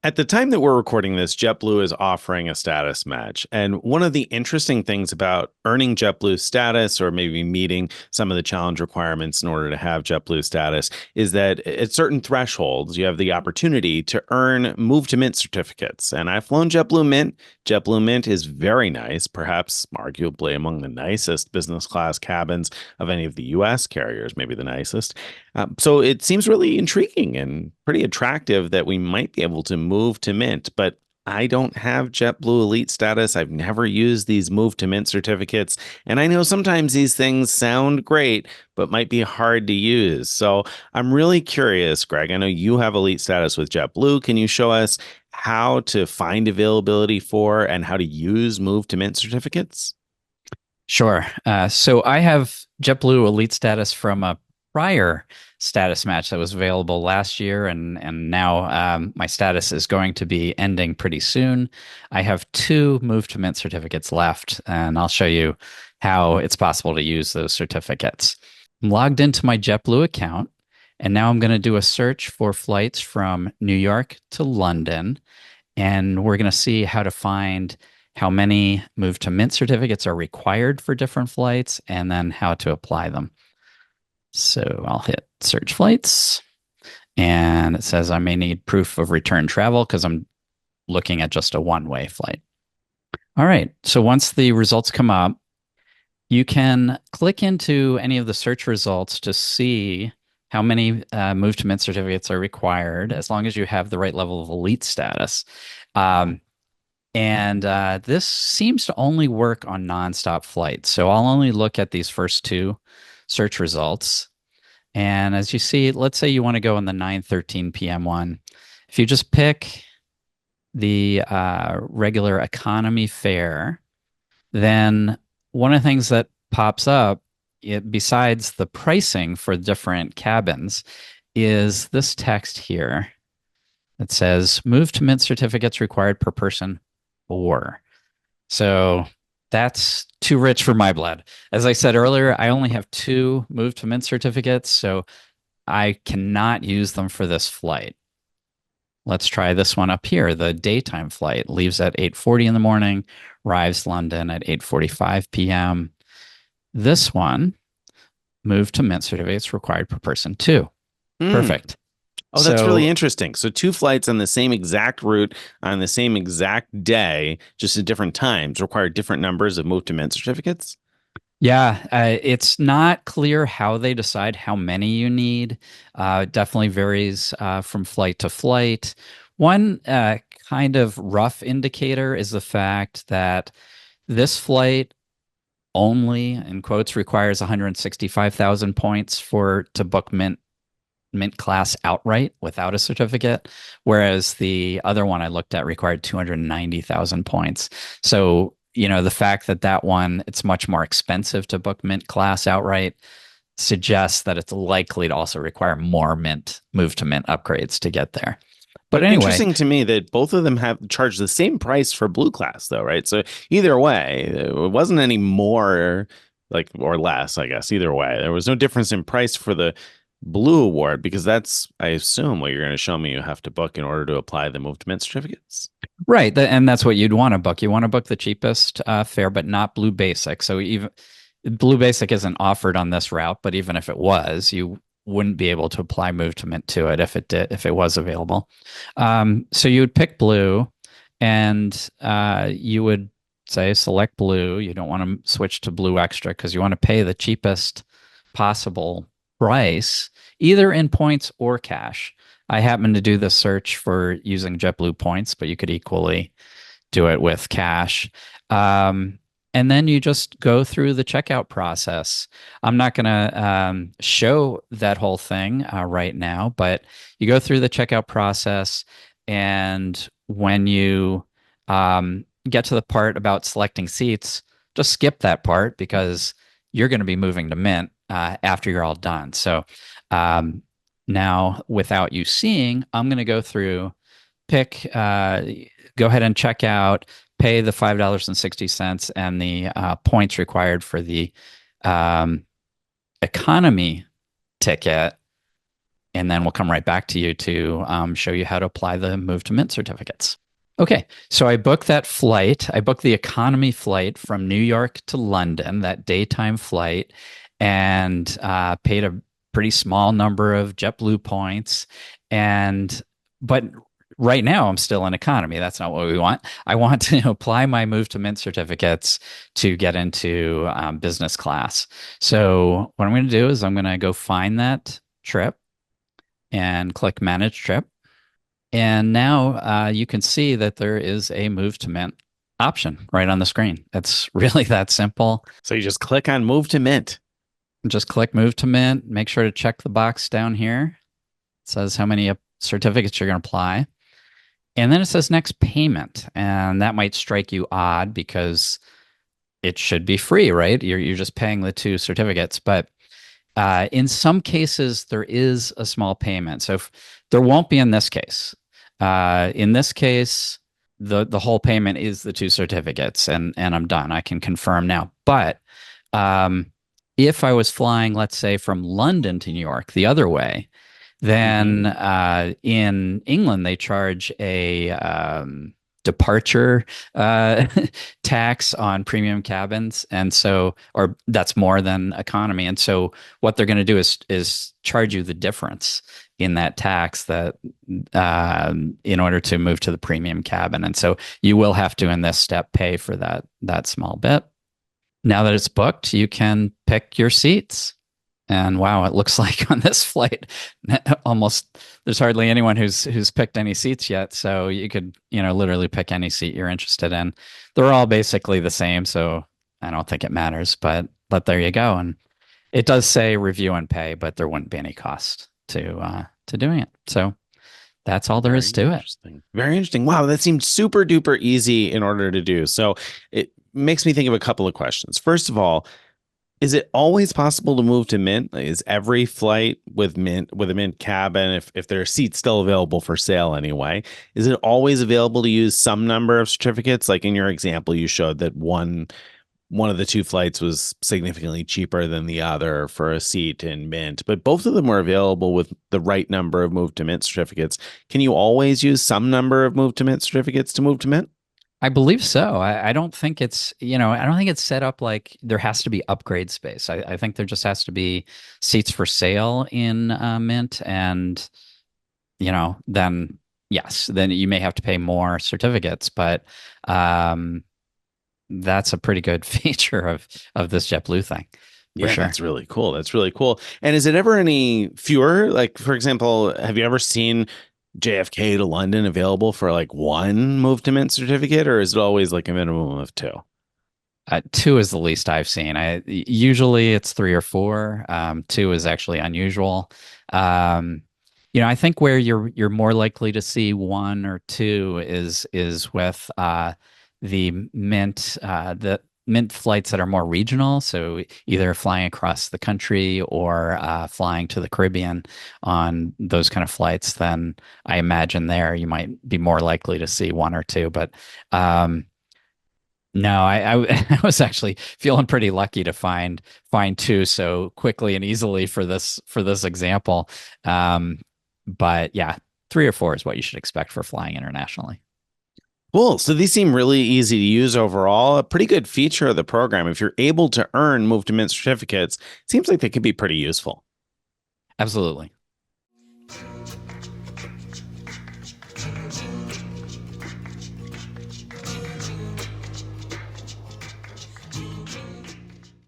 At the time that we're recording this, JetBlue is offering a status match. And one of the interesting things about earning JetBlue status or maybe meeting some of the challenge requirements in order to have JetBlue status is that at certain thresholds, you have the opportunity to earn Move to Mint certificates. And I've flown JetBlue Mint. JetBlue Mint is very nice, perhaps arguably among the nicest business class cabins of any of the US carriers, maybe the nicest. So it seems really intriguing and pretty attractive that we might be able to move to Mint, but I don't have JetBlue Elite status. I've never used these Move to Mint certificates. And I know sometimes these things sound great, but might be hard to use. So I'm really curious, Greg. I know you have Elite status with JetBlue. Can you show us how to find availability for and how to use Move to Mint certificates? Sure. So I have JetBlue Elite status from a prior status match that was available last year, and now my status is going to be ending pretty soon. I have two Move to Mint certificates left, and I'll show you how it's possible to use those certificates. I'm logged into my JetBlue account, and now I'm going to do a search for flights from New York to London, and we're going to see how to find how many Move to Mint certificates are required for different flights, and then how to apply them. So I'll hit search flights, and it says I may need proof of return travel because I'm looking at just a one-way flight. All right. So once the results come up, you can click into any of the search results to see how many Move to Mint certificates are required as long as you have the right level of elite status. And this seems to only work on nonstop flights. So I'll only look at these first two search results. And as you see, let's say you want to go on the 9:13 p.m. one. If you just pick the regular economy fare, then one of the things that pops up, besides the pricing for different cabins, is this text here that says Move to Mint certificates required per person 4. So that's too rich for my blood. As I said earlier, I only have 2 Move to Mint certificates, so I cannot use them for this flight. Let's try this one up here. The daytime flight leaves at 8:40 in the morning, arrives London at 8:45 p.m. This one, Move to Mint certificates required per person 2. Hmm. Perfect. Oh, that's really So interesting. So two flights on the same exact route on the same exact day, just at different times, require different numbers of Move to Mint certificates. yeah, it's not clear how they decide how many you need. It definitely varies from flight to flight. One kind of rough indicator is the fact that this flight only, in quotes, requires 165,000 points to book mint class outright without a certificate, whereas the other one I looked at required 290,000 points. So, the fact that that one, it's much more expensive to book mint class outright suggests that it's likely to also require more move to mint upgrades to get there. But But anyway, interesting to me that both of them have charged the same price for Blue Class, though, right? So either way, it wasn't any more like or less, I guess. Either way, there was no difference in price for the Blue Award because that's, I assume, what you're going to show me you have to book in order to apply the Move to Mint certificates. right, and that's what you'd want to book. You want to book the cheapest fare, but not Blue Basic. So even Blue Basic isn't offered on this route, but even if it was, you wouldn't be able to apply Move to Mint to it if it was available. So you would pick Blue, and you would say select Blue. You don't want to switch to Blue Extra because you want to pay the cheapest possible price, either in points or cash. I happen to do the search for using JetBlue points, but you could equally do it with cash. And then you just go through the checkout process. I'm not going to show that whole thing right now, but you go through the checkout process. And when you get to the part about selecting seats, just skip that part because you're going to be moving to Mint after you're all done. So now, without you seeing, I'm going to go through, go ahead and check out, pay the $5.60 and the points required for the economy ticket. and then we'll come right back to you to show you how to apply the Move to Mint certificates. Okay, so I booked that flight. I booked the economy flight from New York to London, that daytime flight, and paid a pretty small number of JetBlue points. But right now I'm still in economy. That's not what we want. I want to apply my Move to Mint certificates to get into business class. So what I'm going to do is I'm going to go find that trip and click Manage Trip. And now you can see that there is a Move to Mint option right on the screen. It's really that simple. So you just click on Move to Mint. Just click Move to Mint. Make sure to check the box down here. It says how many certificates you're going to apply. And then it says next payment. And that might strike you odd because it should be free, right? You're just paying the 2 certificates. But in some cases, there is a small payment. So there won't be in this case. In this case, the whole payment is the 2 certificates, and I'm done. I can confirm now. But if I was flying, let's say, from London to New York the other way, then in England they charge a departure tax on premium cabins, and so, or that's more than economy. And so what they're going to do is charge you the difference in that tax that in order to move to the premium cabin. And so you will have to, in this step, pay for that small bit. Now that it's booked, you can pick your seats. And wow, it looks like on this flight, almost there's hardly anyone who's picked any seats yet. So you could, literally pick any seat you're interested in. They're all basically the same, so I don't think it matters. But there you go. And it does say review and pay, but there wouldn't be any cost to doing it. So that's all there is to it. Very interesting. Wow, that seemed super duper easy in order to do. So it makes me think of a couple of questions. First of all, is it always possible to move to Mint? Is every flight with a Mint cabin, if there are seats still available for sale anyway, is it always available to use some number of certificates? Like in your example, you showed that one of the 2 flights was significantly cheaper than the other for a seat in Mint, but both of them were available with the right number of Move to Mint certificates. Can you always use some number of Move to Mint certificates to move to Mint? I believe so. I don't think it's, I don't think it's set up like there has to be upgrade space. I think there just has to be seats for sale in Mint. And, then yes, then you may have to pay more certificates. But that's a pretty good feature of this JetBlue thing. Yeah, sure. That's really cool. That's really cool. And is it ever any fewer? Like, for example, have you ever seen JFK to London available for like 1 Move to Mint certificate, or is it always like a minimum of 2? 2 is the least I've seen. Usually it's 3 or 4. 2 is actually unusual. I think where you're more likely to see 1 or 2 is with the Mint flights that are more regional, so either flying across the country or flying to the Caribbean on those kind of flights. Then I imagine there you might be more likely to see 1 or 2. But no, I was actually feeling pretty lucky to find 2 so quickly and easily for this example. But yeah, 3 or 4 is what you should expect for flying internationally. Cool. So these seem really easy to use overall. A pretty good feature of the program. If you're able to earn Move to Mint certificates, it seems like they could be pretty useful. Absolutely.